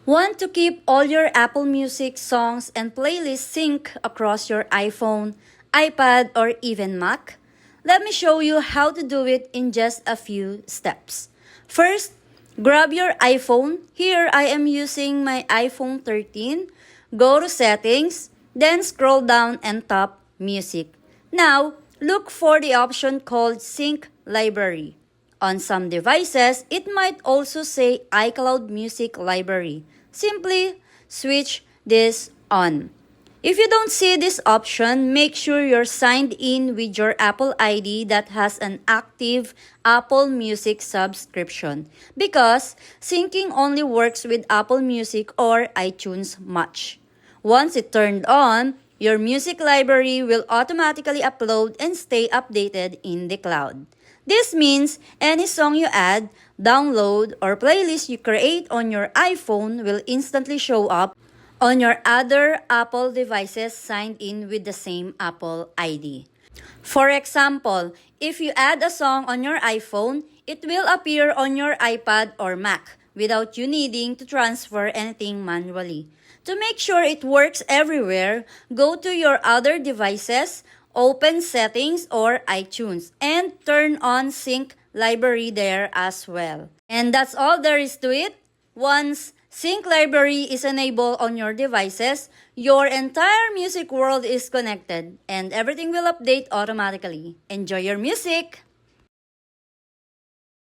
Want to keep all your Apple Music songs and playlists sync across your iPhone, iPad, or even Mac? Let me show you how to do it in just a few steps. First, grab your iPhone. Here I am using my iPhone 13. Go to Settings, then scroll down and tap Music. Now, look for the option called Sync Library. On some devices, it might also say iCloud Music Library. Simply switch this on. If you don't see this option, make sure you're signed in with your Apple ID that has an active Apple Music subscription because syncing only works with Apple Music or iTunes Match. Once it turned on, your music library will automatically upload and stay updated in the cloud. This means any song you add, download, or playlist you create on your iPhone will instantly show up on your other Apple devices signed in with the same Apple ID. For example, if you add a song on your iPhone, it will appear on your iPad or Mac without you needing to transfer anything manually. To make sure it works everywhere, go to your other devices, open Settings or iTunes, and turn on Sync Library there as well. And that's all there is to it. Once Sync Library is enabled on your devices, your entire music world is connected and everything will update automatically. Enjoy your music!